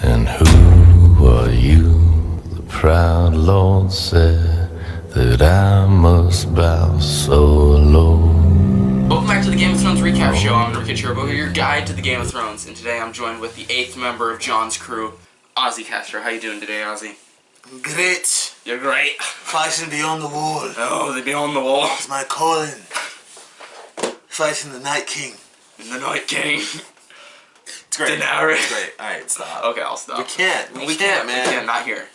And who are you? The proud Lord said that I must bow so low. Welcome back to the Game of Thrones recap show. I'm Enrique, your guide to the Game of Thrones, and today I'm joined with the 8th member of John's crew, Ozzy Castro. How you doing today, Ozzy? I'm great. You're great. Fighting beyond the wall. Oh, the Beyond the Wall. It's my calling. Fighting the Night King. The Night King. It's great. Daenerys. It's great. Alright, stop. Okay, I'll stop. We can't, man. We can't. Not here.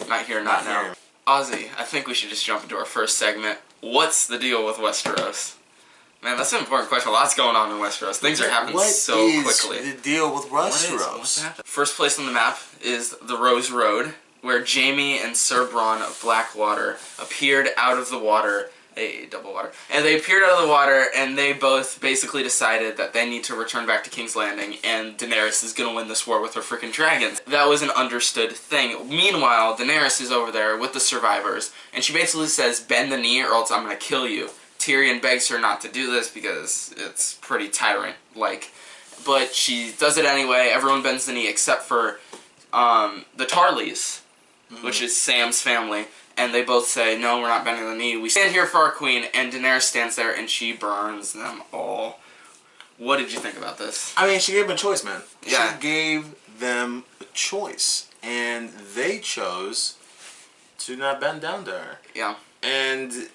Not now. Here. Ozzy, I think we should just jump into our first segment. What's the deal with Westeros? Man, that's an important question. A lot's going on in Westeros. Things are happening so quickly. What is the deal with Westeros? What's happening? First place on the map is the Rose Road, where Jaime and Sir Bronn of Blackwater appeared out of the water. Double water. And they appeared out of the water, and they both basically decided that they need to return back to King's Landing, and Daenerys is gonna win this war with her freaking dragons. That was an understood thing. Meanwhile, Daenerys is over there with the survivors, and she basically says, bend the knee or else I'm gonna kill you. Tyrion begs her not to do this because it's pretty tyrant-like. But she does it anyway. Everyone bends the knee except for the Tarleys, which is Sam's family. And they both say, no, we're not bending the knee. We stand here for our queen. And Daenerys stands there and she burns them all. What did you think about this? I mean, she gave them a choice, man. Yeah. She gave them a choice. And they chose to not bend down to her. Yeah. And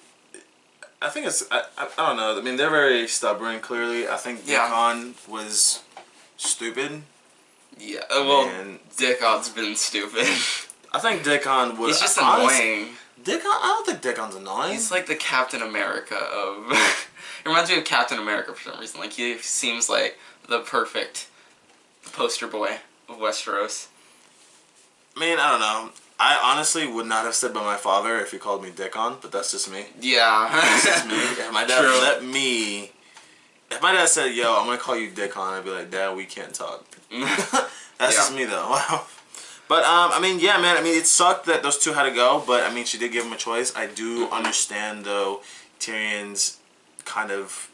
I think it's, I don't know. I mean, they're very stubborn, clearly. I think Dickon was stupid. Yeah, well, And Dickon's been stupid. I think Dickon was... He's just annoying. Dickon? I don't think Dickon's annoying. He's like the Captain America of... He reminds me of Captain America for some reason. Like, he seems like the perfect poster boy of Westeros. I mean, I don't know. I honestly would not have stood by my father if he called me Dickon, but that's just me. Yeah. That's just me. If my dad let me... If my dad said, yo, I'm going to call you Dickon, I'd be like, Dad, we can't talk. That's just me, though. Wow. But, I mean, yeah, man. I mean, it sucked that those two had to go, but, I mean, she did give him a choice. I do understand, though, Tyrion's kind of...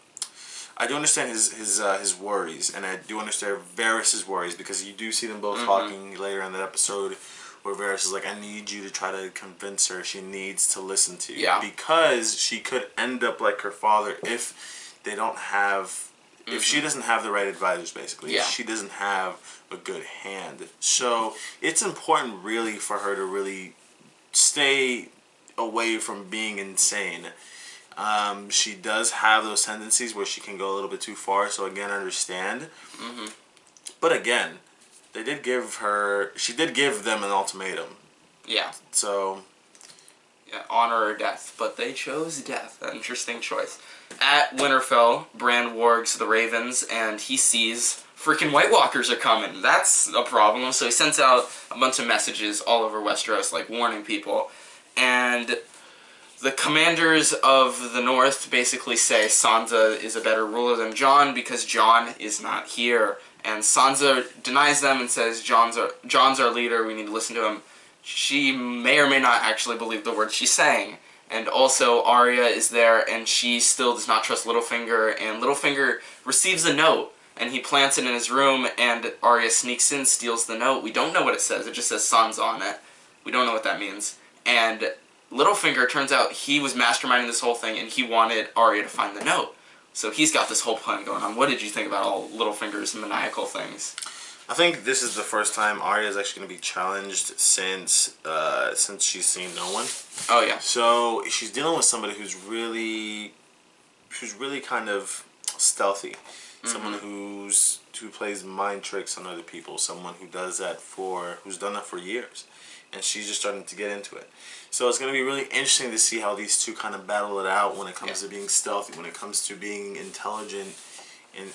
I do understand his worries, and I do understand Varys' worries, because you do see them both talking later in that episode, where Varys is like, I need you to try to convince her. She needs to listen to you. Yeah. Because she could end up like her father if they don't have... If she doesn't have the right advisors, basically. Yeah. If she doesn't have a good hand. So, it's important, really, for her to really stay away from being insane. She does have those tendencies where she can go a little bit too far, so again, I understand. But again, they did give her... She did give them an ultimatum. Yeah. So... Yeah, honor or death. But they chose death. An interesting choice. At Winterfell, Bran wargs the Ravens, and he sees freaking White Walkers are coming. That's a problem. So he sends out a bunch of messages all over Westeros, like warning people. And the commanders of the North basically say Sansa is a better ruler than Jon because Jon is not here. And Sansa denies them and says, Jon's our leader, we need to listen to him. She may or may not actually believe the words she's saying. And also, Arya is there, and she still does not trust Littlefinger, and Littlefinger receives a note, and he plants it in his room, and Arya sneaks in, steals the note. We don't know what it says. It just says Sansa on it. We don't know what that means. And Littlefinger, turns out, he was masterminding this whole thing, and he wanted Arya to find the note. So he's got this whole plan going on. What did you think about all Littlefinger's maniacal things? I think this is the first time Arya is actually going to be challenged since she's seen no one. Oh yeah. So she's dealing with somebody who's really kind of stealthy. Someone who plays mind tricks on other people. Someone who does that who's done that for years, and she's just starting to get into it. So it's going to be really interesting to see how these two kind of battle it out when it comes to being stealthy, when it comes to being intelligent.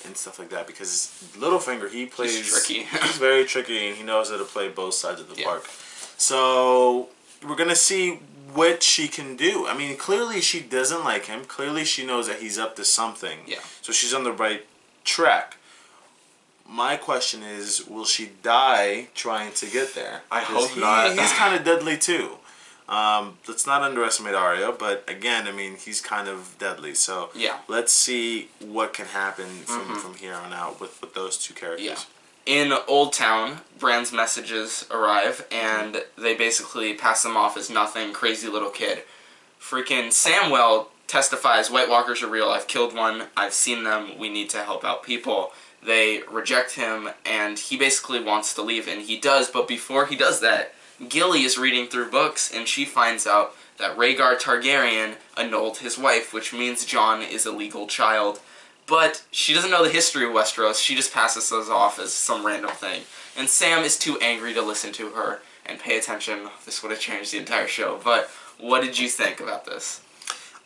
And stuff like that, because Littlefinger, he's tricky. He's very tricky, and he knows how to play both sides of the park. So we're gonna see what she can do. I mean, clearly she doesn't like him. Clearly she knows that he's up to something. Yeah. So she's on the right track. My question is, will she die trying to get there? I hope not. He's kind of deadly too. Let's not underestimate Arya, but again, I mean, he's kind of deadly. So yeah, let's see what can happen from here on out with those two characters. Yeah. In Old Town, Bran's messages arrive, and they basically pass them off as nothing, crazy little kid. Freaking Samwell testifies, White Walkers are real, I've killed one, I've seen them, we need to help out people. They reject him, and he basically wants to leave, and he does, but before he does that, Gilly is reading through books, and she finds out that Rhaegar Targaryen annulled his wife, which means Jon is a legal child. But she doesn't know the history of Westeros, she just passes those off as some random thing. And Sam is too angry to listen to her and pay attention. This would have changed the entire show. But what did you think about this?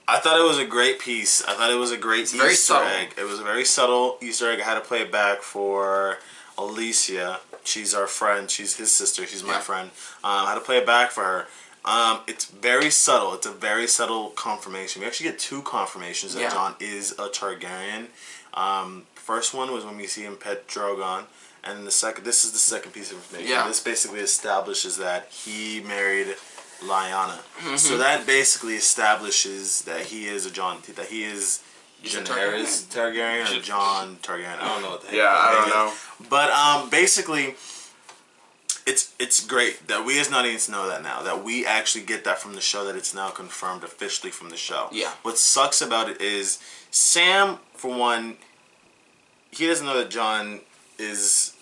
I thought it was a great piece. I thought it was a great Easter egg. It was a very subtle Easter egg. I had to play it back for Alicia. She's our friend. She's his sister. She's my friend. I had to play it back for her. It's very subtle. It's a very subtle confirmation. We actually get 2 confirmations that Jon is a Targaryen. First one was when we see him pet Drogon, and the second. This is the second piece of information. Yeah. This basically establishes that he married Lyanna. So that basically establishes that he is a Jon. That he is Daenerys Targaryen or Jon Targaryen. I don't know what the heck. Yeah, I don't know. But basically. It's great that we as an audience know that now. That we actually get that from the show. That it's now confirmed officially from the show. Yeah. What sucks about it is Sam, for one, he doesn't know that Jon is.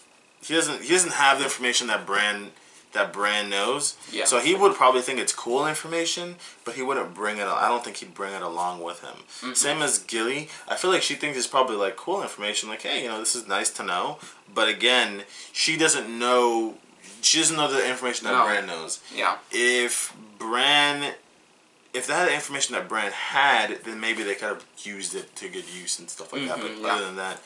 He doesn't have the information that Bran knows. Yeah. So he would probably think it's cool information, but he wouldn't bring it. I don't think he'd bring it along with him. Mm-hmm. Same as Gilly. I feel like she thinks it's probably like cool information. Like, hey, this is nice to know. But again, she doesn't know. She doesn't know the information that Bran knows. Yeah. If that information that Bran had, then maybe they could have used it to good use and stuff like that. But other than that,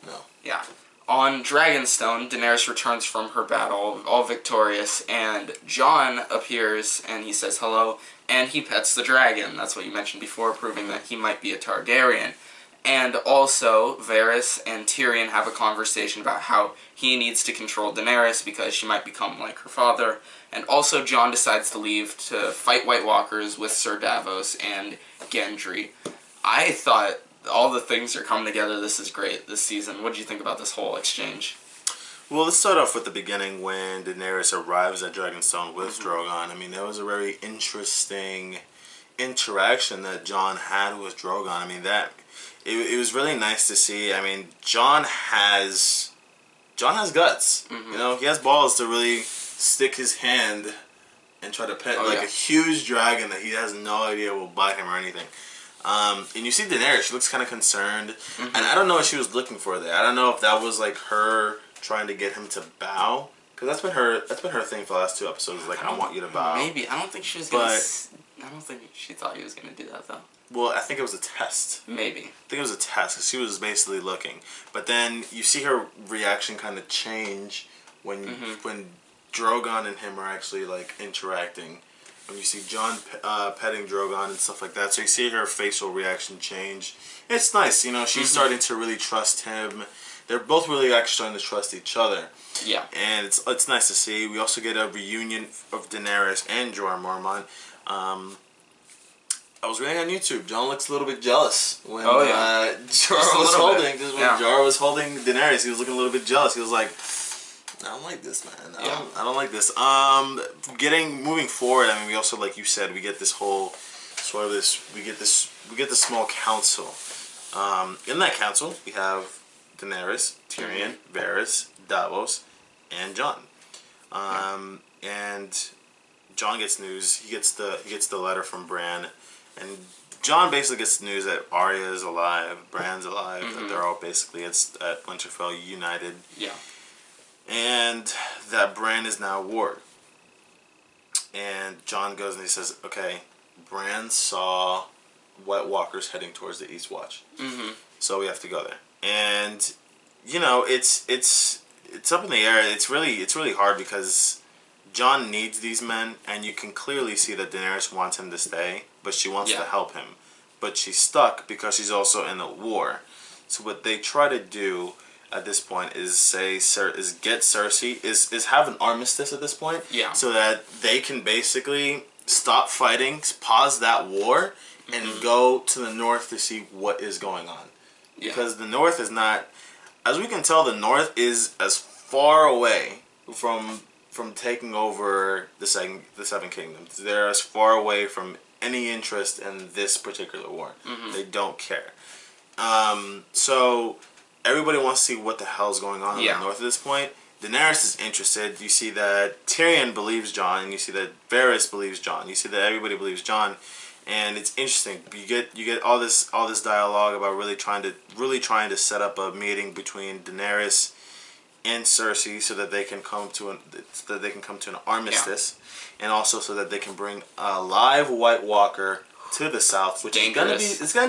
no. Yeah. On Dragonstone, Daenerys returns from her battle, all victorious, and Jon appears, and he says hello, and he pets the dragon. That's what you mentioned before, proving that he might be a Targaryen. And also, Varys and Tyrion have a conversation about how he needs to control Daenerys because she might become like her father. And also, Jon decides to leave to fight White Walkers with Ser Davos and Gendry. I thought all the things are coming together. This is great this season. What did you think about this whole exchange? Well, let's start off with the beginning when Daenerys arrives at Dragonstone with Drogon. I mean, that was a very interesting interaction that Jon had with Drogon. I mean, it was really nice to see. I mean, Jon has guts. He has balls to really stick his hand and try to pet a huge dragon that he has no idea will bite him or anything. And you see Daenerys, she looks kind of concerned, and I don't know what she was looking for there. I don't know if that was like her trying to get him to bow, because that's been her thing for the last 2 episodes. Like, I want you to bow. Maybe I don't think she was gonna. I don't think she thought he was gonna do that though. Well, I think it was a test. Maybe. I think it was a test, because she was basically looking. But then you see her reaction kind of change when Drogon and him are actually like interacting. When you see Jon petting Drogon and stuff like that, so you see her facial reaction change. It's nice, she's starting to really trust him. They're both really actually starting to trust each other. Yeah. And it's nice to see. We also get a reunion of Daenerys and Jorah Mormont. I was reading on YouTube. Jon looks a little bit jealous when Jorah was holding Daenerys. He was looking a little bit jealous. He was like, I don't like this, man. I don't like this. Moving forward. I mean, we also, like you said, we get this whole sort of this. We get this small council. In that council, we have Daenerys, Tyrion, Varys, Davos, and Jon. And Jon gets news. He gets the letter from Bran, and Jon basically gets the news that Arya is alive, Bran's alive, that they're all basically at Winterfell united. Yeah. And that Bran is now ward. And Jon goes and he says, okay, Bran saw White Walkers heading towards the Eastwatch. So we have to go there. And, it's up in the air. It's really hard because Jon needs these men, and you can clearly see that Daenerys wants him to stay, but she wants to help him. But she's stuck because she's also in a war. So what they try to do at this point is get Cersei, is have an armistice at this point, so that they can basically stop fighting, pause that war, and go to the north to see what is going on. Because the north is not, as we can tell, the north is as far away from taking over the Seven Kingdoms. They're as far away from any interest in this particular war. They don't care. So everybody wants to see what the hell's going on in the north at this point. Daenerys is interested. You see that Tyrion believes Jon. You see that Varys believes Jon. You see that everybody believes Jon, and it's interesting. You get all this dialogue about really trying to set up a meeting between Daenerys and Cersei so that they can come to an armistice, and also so that they can bring a live White Walker to the south, which is gonna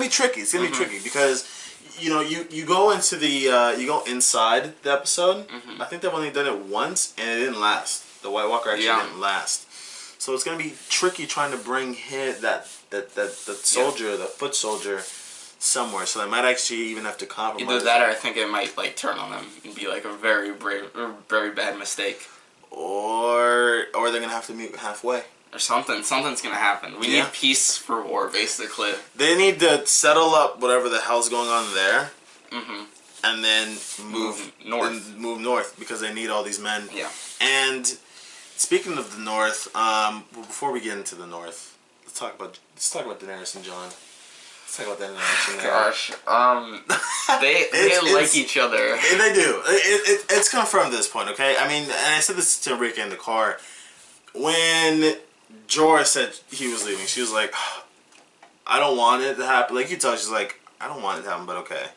be tricky. It's gonna be tricky because you go into the you go inside the episode. I think they've only done it once and it didn't last. The White Walker actually didn't last, so it's gonna be tricky trying to bring that soldier, the foot soldier, somewhere. So they might actually even have to compromise. Either that, or I think it might like turn on them and be like a very bad mistake, or they're gonna have to meet halfway. Or something. Something's gonna happen. We need peace for war, basically. They need to settle up whatever the hell's going on there, and then move north. Move north because they need all these men. Yeah. And speaking of the north, before we get into the north, let's talk about Daenerys and Jon. Let's talk about that interaction there. Gosh, they like each other. They do. It's confirmed at this point. Okay. I mean, and I said this to Enrique in the car when Jorah said he was leaving. She was like, I don't want it to happen. Like you tell, she's like, I don't want it to happen, but okay.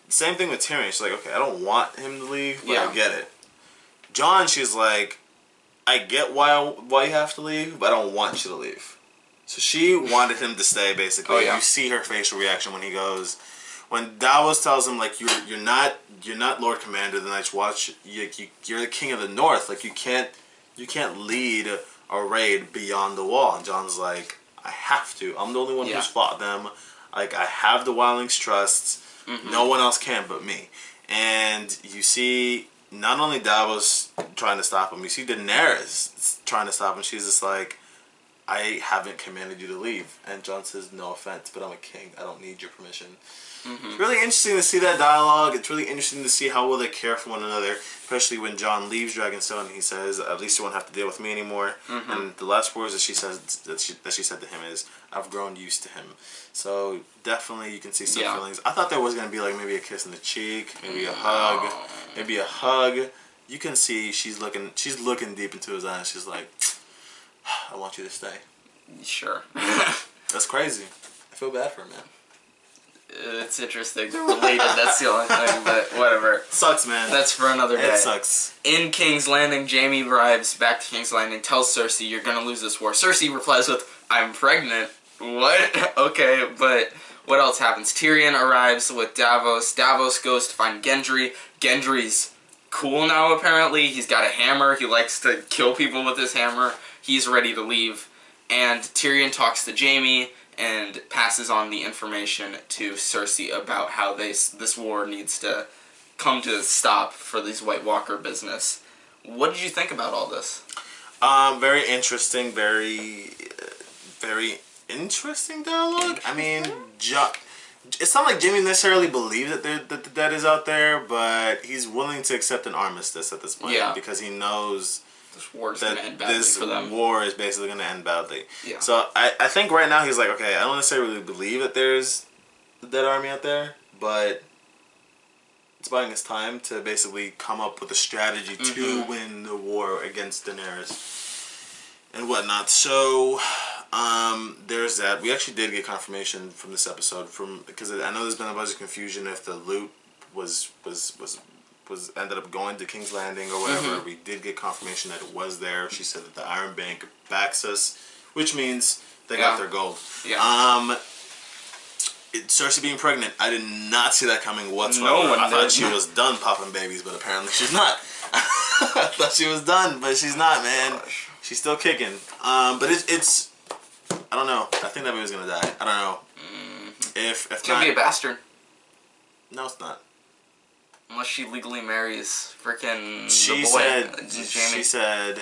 Same thing with Tyrion. She's like, okay, I don't want him to leave, but I get it. Jon, she's like, I get why you have to leave, but I don't want you to leave. So she wanted him to stay, basically. Oh, yeah. You see her facial reaction when he goes, when Davos tells him like you're not Lord Commander of the Night's Watch. You're the King of the North. Like you can't lead a raid beyond the wall. And Jon's like, I have to. I'm the only one who's fought them. Like, I have the Wildlings' trust. No one else can but me. And you see not only Davos trying to stop him, you see Daenerys trying to stop him. She's just like, I haven't commanded you to leave. And Jon says, no offense, but I'm a king. I don't need your permission. It's really interesting to see that dialogue. It's really interesting to see how well they care for one another, especially when Jon leaves Dragonstone and he says, at least you won't have to deal with me anymore. And the last words that she said to him is, I've grown used to him. So definitely you can see some feelings. I thought there was going to be like maybe a kiss on the cheek, maybe a hug. You can see she's looking deep into his eyes. She's like, I want you to stay. Sure. That's crazy. I feel bad for him, man. It's interesting. They're related. That's the only thing, but whatever. Sucks, man. That's for another day. It sucks. In King's Landing, Jaime arrives back to King's Landing, tells Cersei, you're gonna lose this war. Cersei replies with, I'm pregnant. What? Okay, but what else happens? Tyrion arrives with Davos. Davos goes to find Gendry. Gendry's cool now, apparently. He's got a hammer. He likes to kill people with his hammer. He's ready to leave. And Tyrion talks to Jaime and passes on the information to Cersei about how this war needs to come to a stop for these White Walker business. What did you think about all this? Very interesting, very interesting dialogue. I mean, it's not like Jaime necessarily believes that the dead is out there, but he's willing to accept an armistice at this point because he knows this war is going to end badly for them. This war is basically going to end badly. Yeah. So I think right now he's like, okay, I don't necessarily believe that there's a dead army out there, but it's buying us time to basically come up with a strategy to win the war against Daenerys and whatnot. So there's that. We actually did get confirmation from this episode because I know there's been a bunch of confusion if the loot was ended up going to King's Landing or whatever. We did get confirmation that it was there. She said that the Iron Bank backs us, which means they got their gold. Yeah. Cersei being pregnant, I did not see that coming whatsoever. I thought she was done popping babies, but apparently she's not. I thought she was done, but she's not, man. She's still kicking. But it's I don't know. I think that baby's gonna die. I don't know. If it's gonna be a bastard. No, it's not. Unless she legally marries frickin' the boy. Jaime. She said,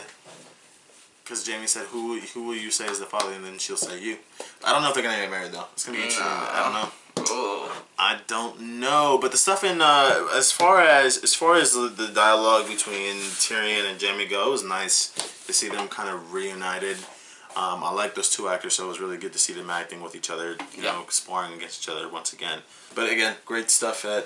because Jaime said, who will you say is the father, and then she'll say you. I don't know if they're going to get married, though. It's going to be interesting. I don't know. Ooh. I I don't know, but the stuff in as far as the dialogue between Tyrion and Jaime go, it was nice to see them kind of reunited. I like those two actors, so it was really good to see them acting with each other, you know, sparring against each other once again. But again, great stuff at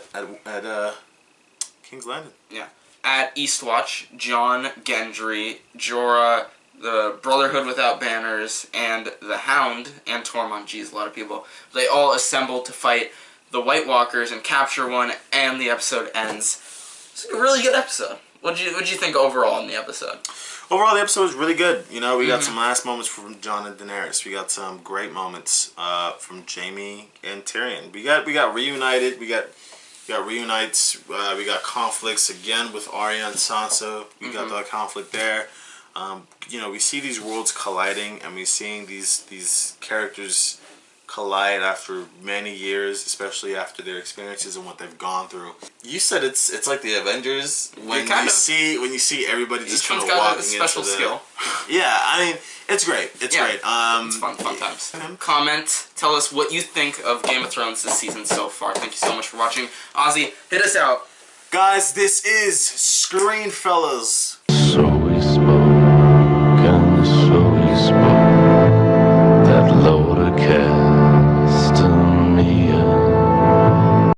King's Landing. Yeah. At Eastwatch, Jon, Gendry, Jorah, the Brotherhood Without Banners, and the Hound, and Tormund, geez, a lot of people, they all assemble to fight the White Walkers and capture one, and the episode ends. It's a really good episode. What'd you think overall in the episode? Overall, the episode was really good. You know, we got some last moments from Jon and Daenerys. We got some great moments from Jaime and Tyrion. We got reunited. We got reunites. We got conflicts again with Arya and Sansa. We got that conflict there. You know, we see these worlds colliding, and we're seeing these characters collide after many years, especially after their experiences and what they've gone through. You said it's like the Avengers when you see everybody just kind of walking into the skill. Yeah, I mean, it's great. It's great. It's fun times. Comment, tell us what you think of Game of Thrones this season so far. Thank you so much for watching. Ozzy, hit us out. Guys, this is ScreenFellas.